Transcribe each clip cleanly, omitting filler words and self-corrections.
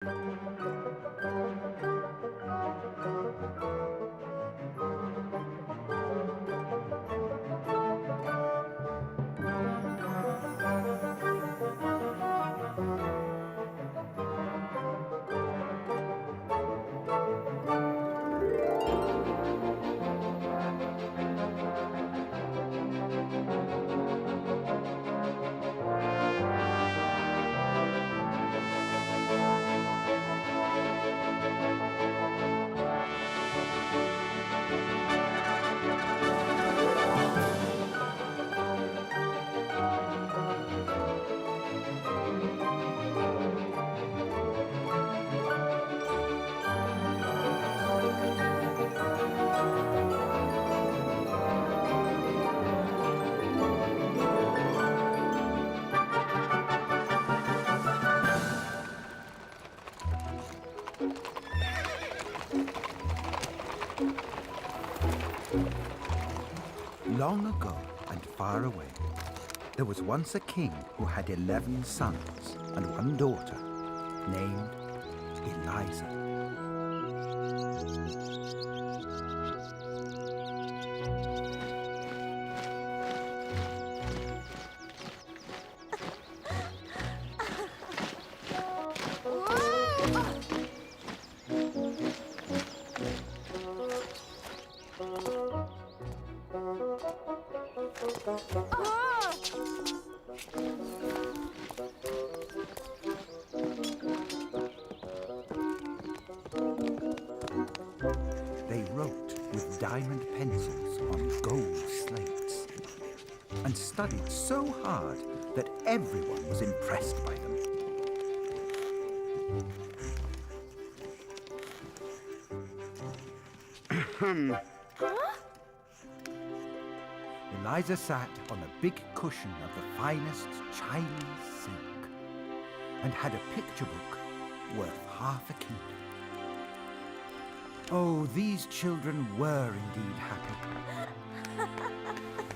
Long ago and far away, there was once a king who had 11 sons and one daughter named Eliza. They wrote with diamond pencils on gold slates and studied so hard that everyone was impressed by them. Eliza sat on a big cushion of the finest Chinese silk and had a picture book worth half a kingdom. Oh, these children were indeed happy.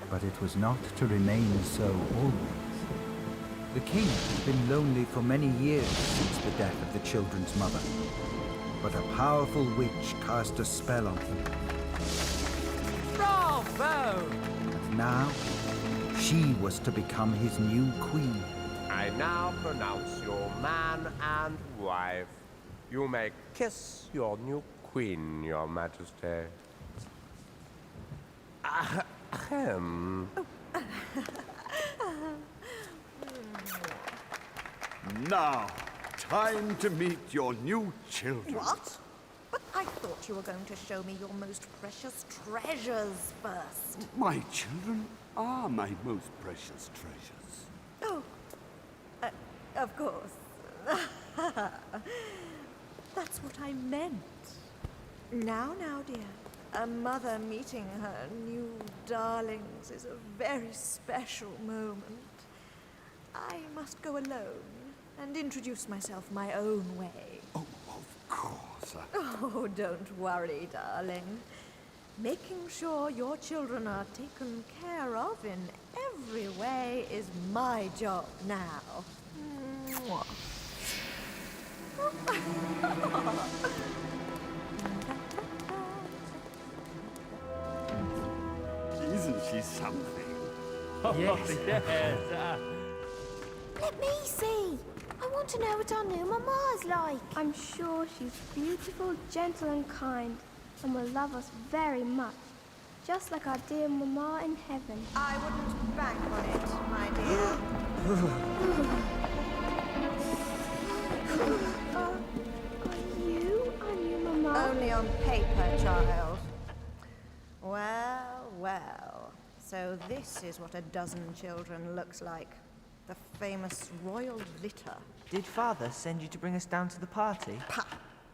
But it was not to remain so always. The king had been lonely for many years since the death of the children's mother. But a powerful witch cast a spell on him. Bravo! And now, she was to become his new queen. I now pronounce you man and wife. You may kiss your new queen, your majesty. Ahem. Now, time to meet your new children. What? But I thought you were going to show me your most precious treasures first. My children are my most precious treasures. Oh, of course. That's what I meant. Now, dear. A mother meeting her new darlings is a very special moment. I must go alone and introduce myself my own way. Oh, of course. Oh, don't worry, darling. Making sure your children are taken care of in every way is my job now. Mwah. Isn't she something? Yes. Let me see. I want to know what our new Mama's like. I'm sure she's beautiful, gentle and kind, and will love us very much, just like our dear Mama in heaven. I wouldn't bank on it, my dear. Are you our new Mama? Only on paper, child. Well. So this is what a dozen children looks like. The famous royal litter. Did Father send you to bring us down to the party? Pah!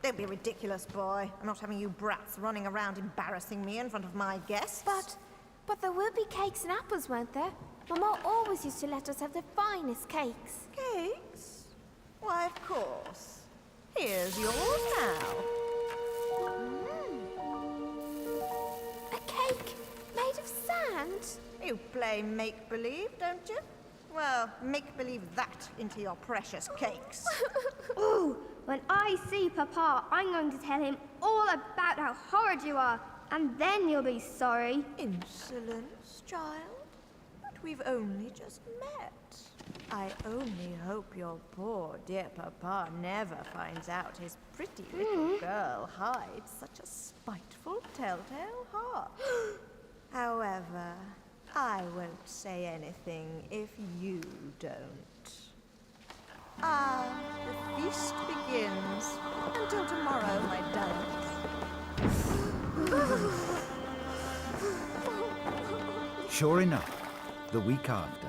Don't be ridiculous, boy. I'm not having you brats running around embarrassing me in front of my guests. But there will be cakes and apples, won't there? Mama always used to let us have the finest cakes. Cakes? Why, of course. Here's yours now. A cake made of sand? You play make-believe, don't you? Well, make-believe that into your precious cakes. Ooh, When I see Papa, I'm going to tell him all about how horrid you are, and then you'll be sorry. Insolence, child? But we've only just met. I only hope your poor dear Papa never finds out his pretty little girl hides such a spiteful telltale heart. However, I won't say anything if you don't. The feast begins. Until tomorrow, my darlings. Sure enough, the week after,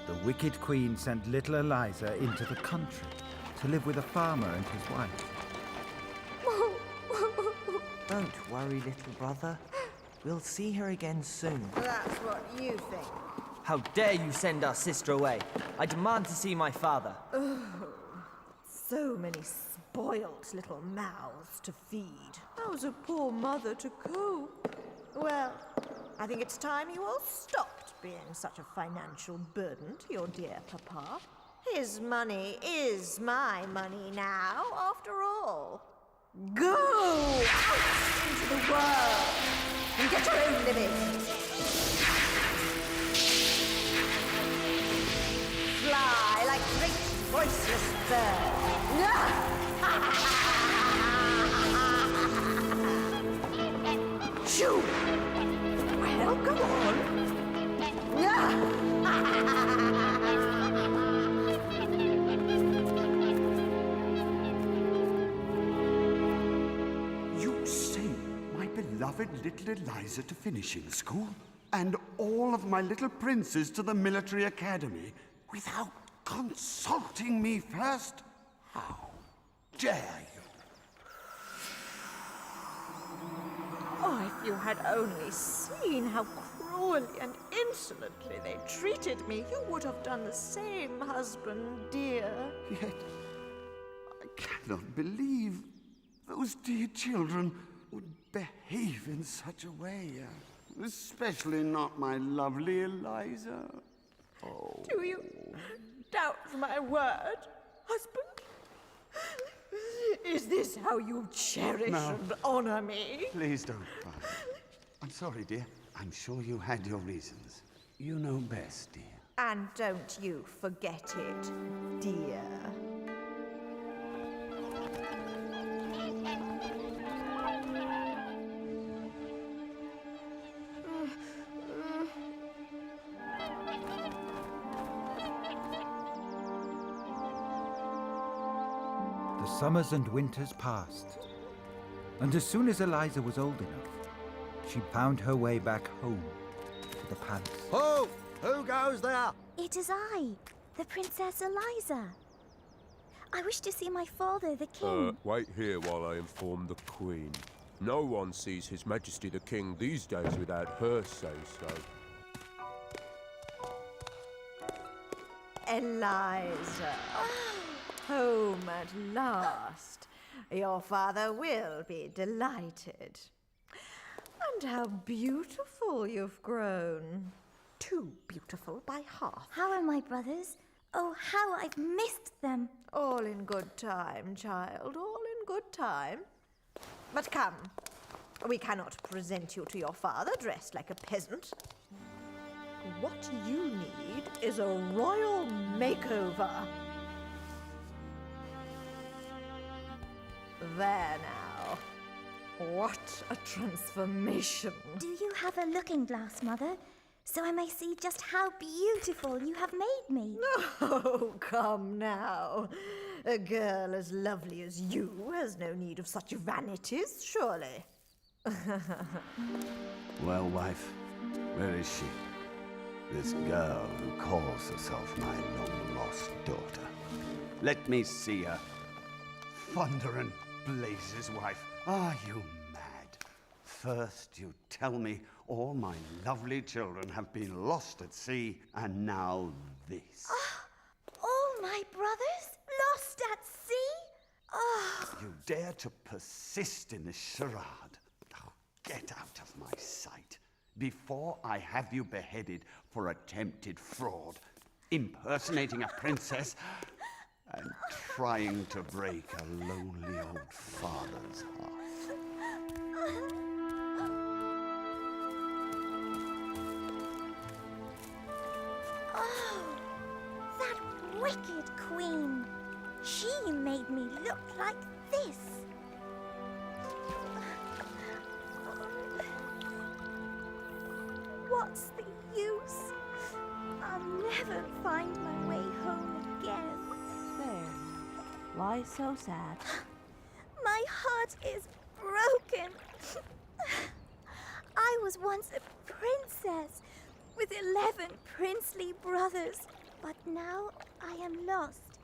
the wicked queen sent little Eliza into the country to live with a farmer and his wife. Don't worry, little brother. We'll see her again soon. That's what you think. How dare you send our sister away? I demand to see my father. So many spoilt little mouths to feed. How's a poor mother to cope? Well, I think it's time you all stopped being such a financial burden to your dear Papa. His money is my money now, after all. Go out into the world and get your own living. Fly like great voiceless birds. Shoo! Well, go on. You sent my beloved little Eliza to finishing school, and all of my little princes to the military academy without consulting me first? How dare you? Oh, if you had only seen how cruelly and insolently they treated me, you would have done the same, husband dear. Yet, I cannot believe those dear children would behave in such a way. Especially not my lovely Eliza. Oh. Do you doubt my word, husband? Is this how you cherish and honor me? Please don't cry. I'm sorry, dear. I'm sure you had your reasons. You know best, dear. And don't you forget it, dear. The summers and winters passed, and as soon as Eliza was old enough, she found her way back home to the palace. Who? Who goes there? It is I, the Princess Eliza. I wish to see my father, the king. Wait here while I inform the Queen. No one sees His Majesty the King these days without her say-so. Eliza. Home at last. Your father will be delighted. And how beautiful you've grown. Too beautiful by half. How are my brothers? Oh, how I've missed them. All in good time, child, all in good time. But come, we cannot present you to your father dressed like a peasant. What you need is a royal makeover. There now. What a transformation. Do you have a looking glass, Mother? So I may see just how beautiful you have made me. Oh, come now. A girl as lovely as you has no need of such vanities, surely. Well, wife, where is she? This girl who calls herself my long-lost daughter. Let me see her. Thunder and blazes, wife. Are you mad? First you tell me all my lovely children have been lost at sea, and now this. All my brothers lost at sea? Oh. You dare to persist in this charade? Oh, get out of my sight before I have you beheaded for attempted fraud, impersonating a princess, and trying to break a lonely old father's heart. Oh, that wicked queen. She made me look like this. What's the use? I'll never find my way home again. There. Why so sad? My heart is broken. I was once a princess with 11 princely brothers, but now I am lost,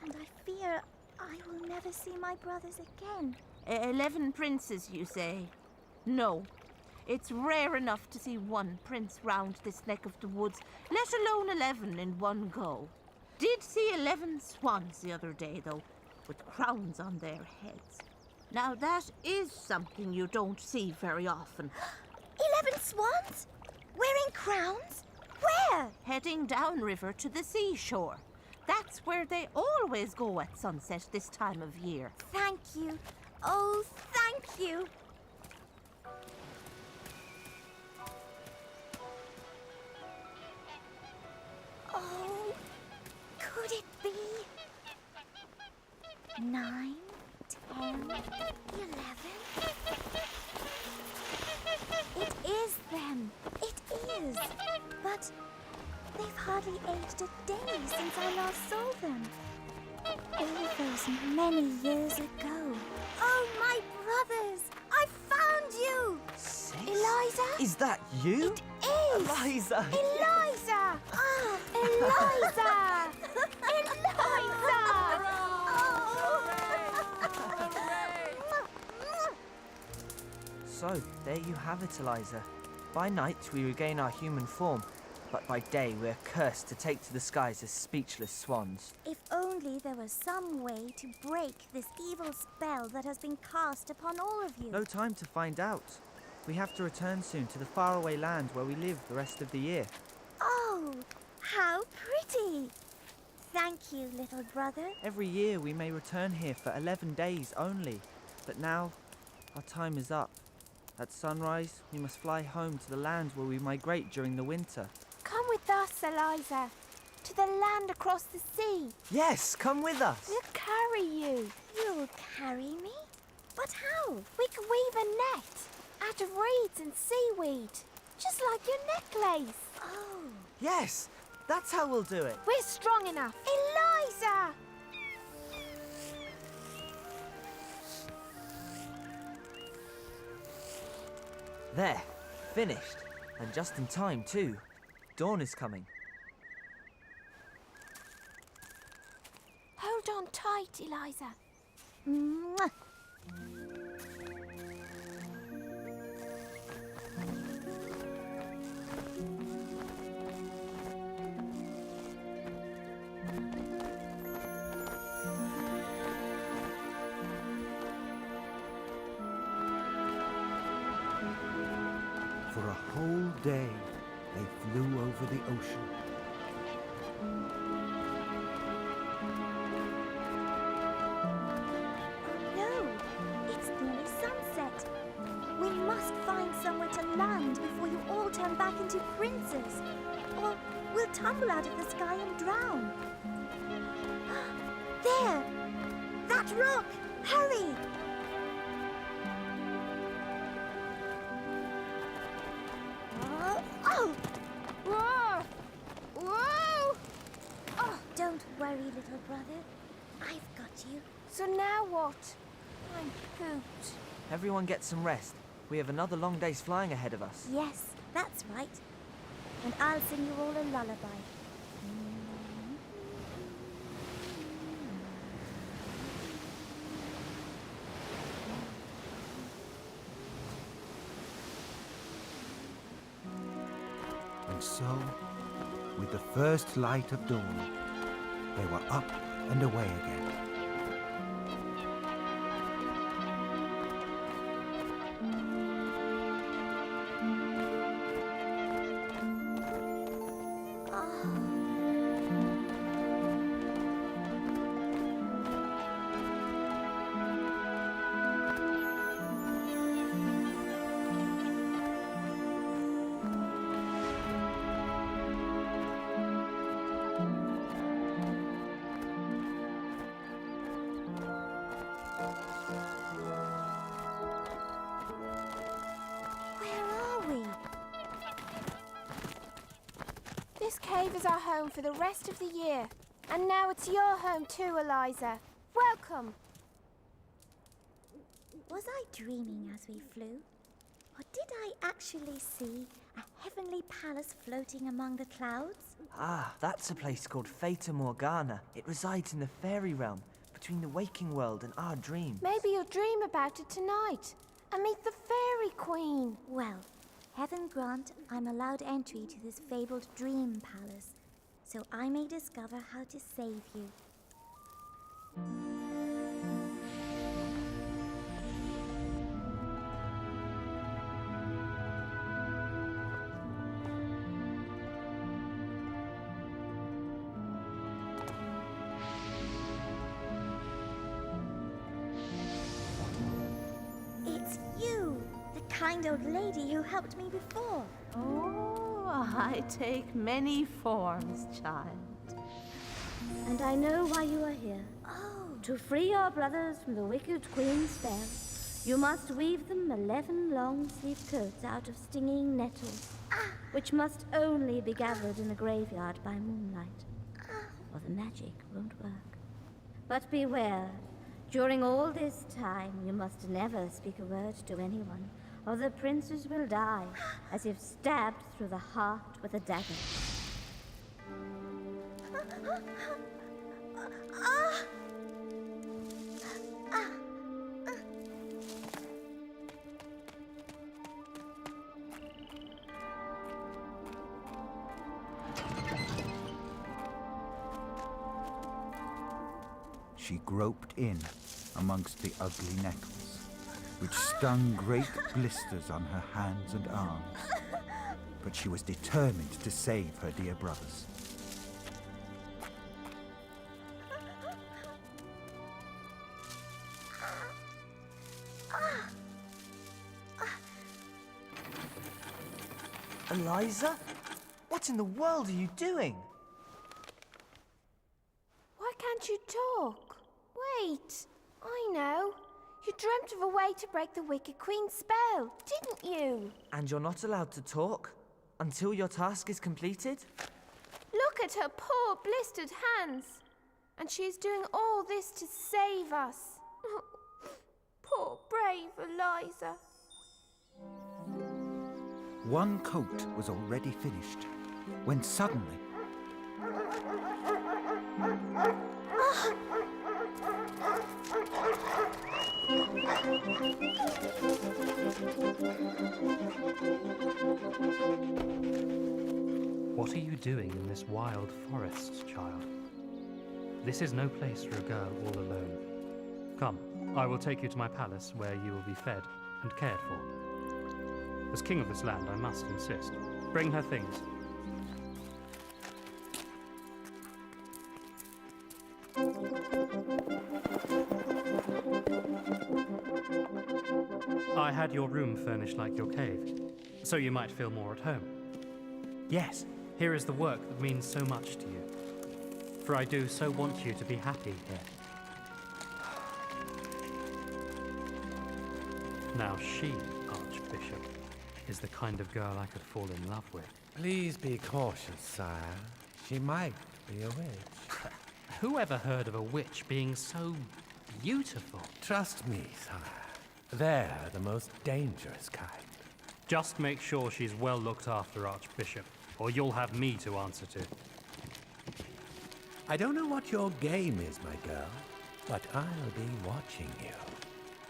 and I fear I will never see my brothers again. 11 princes, you say? No. It's rare enough to see one prince round this neck of the woods, let alone 11 in one go. Did see 11 swans the other day, though, with crowns on their heads. Now that is something you don't see very often. 11 swans? Wearing crowns? Where? Heading downriver to the seashore. That's where they always go at sunset this time of year. Thank you. Oh, thank you. Oh, could it be? 9, 10, 11. It is them. It is. But they've hardly aged a day since I last saw them. All those many years ago. Oh, my brothers! I found you! Sis? Eliza? Is that you? It is! Eliza! Eliza! Ah, Eliza! Eliza! So, there you have it, Eliza. By night, we regain our human form, but by day, we're cursed to take to the skies as speechless swans. If only there was some way to break this evil spell that has been cast upon all of you. No time to find out. We have to return soon to the faraway land where we live the rest of the year. Oh, how pretty! Thank you, little brother. Every year, we may return here for 11 days only, but now, our time is up. At sunrise, we must fly home to the land where we migrate during the winter. Come with us, Eliza, to the land across the sea. Yes, come with us. We'll carry you. You'll carry me? But how? We can weave a net out of reeds and seaweed, just like your necklace. Oh, Yes, that's how we'll do it. We're strong enough. Eliza! There, finished. And just in time, too. Dawn is coming. Hold on tight, Eliza. mwah. For a whole day, they flew over the ocean. No, it's nearly sunset. We must find somewhere to land before you all turn back into princes. Or we'll tumble out of the sky and drown. There! That rock! Hurry! Oh! Whoa! Whoa! Oh, don't worry, little brother. I've got you. So now what? I'm pooped. Everyone get some rest. We have another long day's flying ahead of us. Yes, that's right. And I'll sing you all a lullaby. And so, with the first light of dawn, they were up and away again. This cave is our home for the rest of the year. And now it's your home too, Eliza. Welcome. Was I dreaming as we flew? Or did I actually see a heavenly palace floating among the clouds? Ah, that's a place called Fata Morgana. It resides in the fairy realm, between the waking world and our dreams. Maybe you'll dream about it tonight and meet the Fairy Queen. Well, heaven grant I'm allowed entry to this fabled dream palace, so I may discover how to save you. It's you, the kind old lady who helped me before. Oh, I take many forms, child. And I know why you are here. Oh, To free your brothers from the wicked queen's spell, you must weave them 11 long-sleeved coats out of stinging nettles, which must only be gathered in the graveyard by moonlight, or the magic won't work. But beware, during all this time you must never speak a word to anyone, or the princes will die, as if stabbed through the heart with a dagger. She groped in amongst the ugly nettles, which stung great blisters on her hands and arms. But she was determined to save her dear brothers. Eliza? What in the world are you doing? Why can't you talk? Wait, I know. You dreamt of a way to break the Wicked Queen's spell, didn't you? And you're not allowed to talk until your task is completed? Look at her poor blistered hands. And she is doing all this to save us. Poor brave Eliza. One coat was already finished, when suddenly... What are you doing in this wild forest, child? This is no place for a girl all alone. Come, I will take you to my palace where you will be fed and cared for. As king of this land, I must insist. Bring her things. I had your room furnished like your cave, so you might feel more at home. Yes, here is the work that means so much to you, for I do so want you to be happy here. Now she, Archbishop, is the kind of girl I could fall in love with. Please be cautious, sire. She might be a witch. Who ever heard of a witch being so beautiful? Trust me, sire. They're the most dangerous kind. Just make sure she's well looked after, Archbishop, or you'll have me to answer to. I don't know what your game is, my girl, but I'll be watching you.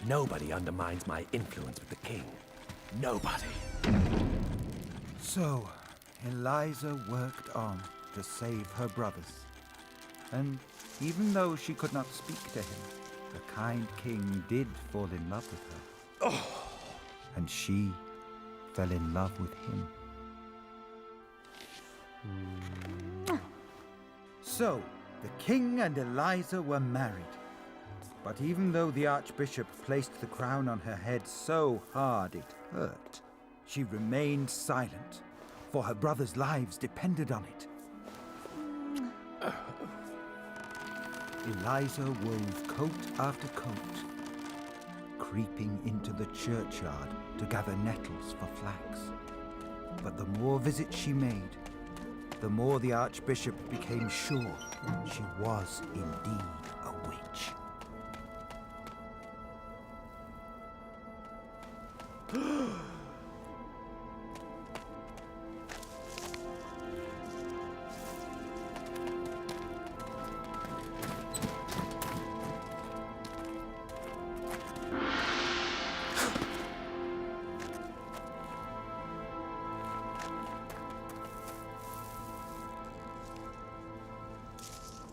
Nobody undermines my influence with the king. Nobody. So, Eliza worked on to save her brothers. And even though she could not speak to him, the kind king did fall in love with her. Oh. And she fell in love with him. So, the king and Eliza were married. But even though the Archbishop placed the crown on her head so hard it hurt, she remained silent, for her brothers' lives depended on it. Eliza wove coat after coat, creeping into the churchyard to gather nettles for flax. But the more visits she made, the more the Archbishop became sure she was indeed a witch.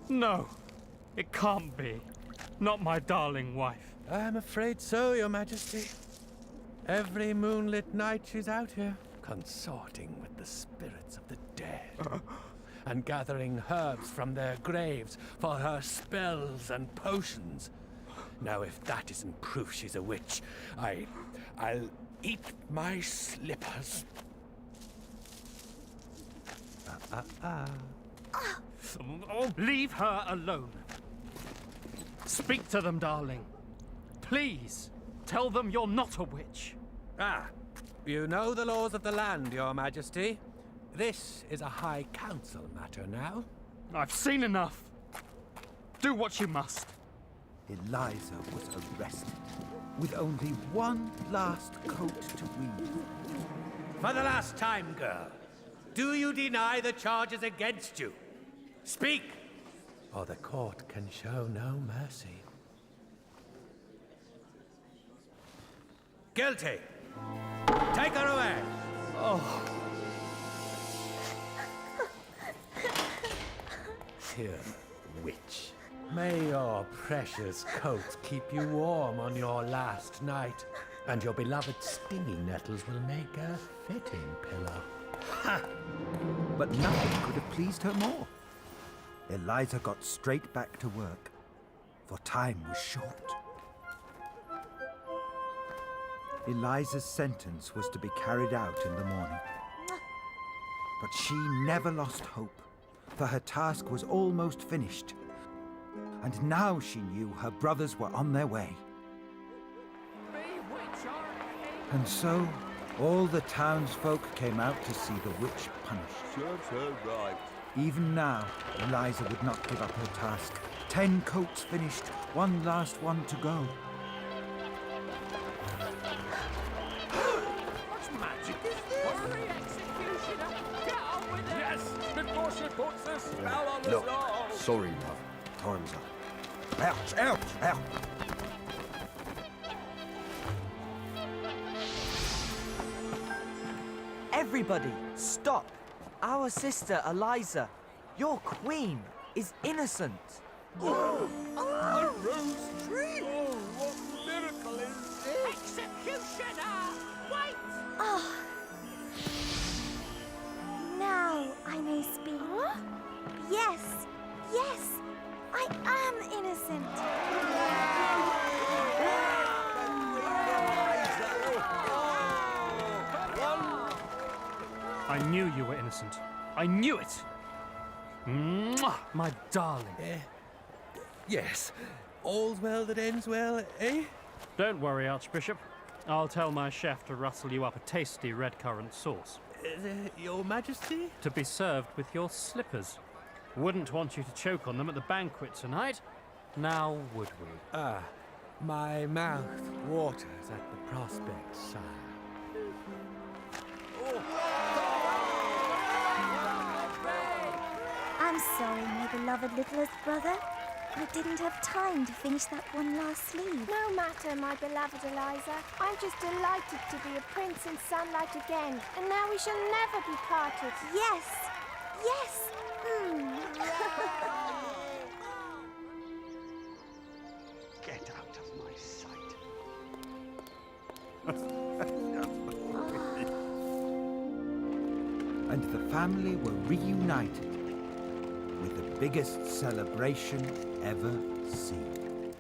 No, it can't be. Not my darling wife. I'm afraid so, Your Majesty. Every moonlit night she's out here, consorting with the spirits of the dead, and gathering herbs from their graves for her spells and potions. Now, if that isn't proof she's a witch, I'll eat my slippers. Oh, leave her alone. Speak to them, darling. Please, tell them you're not a witch. You know the laws of the land, Your Majesty. This is a High Council matter now. I've seen enough. Do what you must. Eliza was arrested, with only one last coat to weave. For the last time, girl, do you deny the charges against you? Speak, or the court can show no mercy. Guilty! Take her away! Oh. Here, witch. May your precious coat keep you warm on your last night, and your beloved stinging nettles will make a fitting pillow. Ha! But nothing could have pleased her more. Eliza got straight back to work, for time was short. Eliza's sentence was to be carried out in the morning. But she never lost hope, for her task was almost finished. And now she knew her brothers were on their way. And so, all the townsfolk came out to see the witch punished. Serves her right. Even now, Eliza would not give up her task. 10 coats finished, one last one to go. What magic is this? Hurry, executioner! Get on with it! Yes, before she puts the spell on Look, us all! sorry, love. Time's up. Ouch, ouch, ouch! Everybody, stop! Our sister Eliza, your queen, is innocent. Oh, a rose tree! Oh, what miracle is this? Executioner! Wait! Oh. Now I may speak. Huh? Yes, yes, I am innocent. I knew you were innocent. I knew it. Mwah, my darling. Yes. All's well that ends well, eh? Don't worry, Archbishop. I'll tell my chef to rustle you up a tasty red currant sauce. Your Majesty? To be served with your slippers. Wouldn't want you to choke on them at the banquet tonight. Now, would we? My mouth waters at the prospect, sire. I'm sorry, my beloved littlest brother. I didn't have time to finish that one last sleeve. No matter, my beloved Eliza. I'm just delighted to be a prince in sunlight again. And now we shall never be parted. Yes, yes. Get out of my sight. And the family were reunited with the biggest celebration ever seen.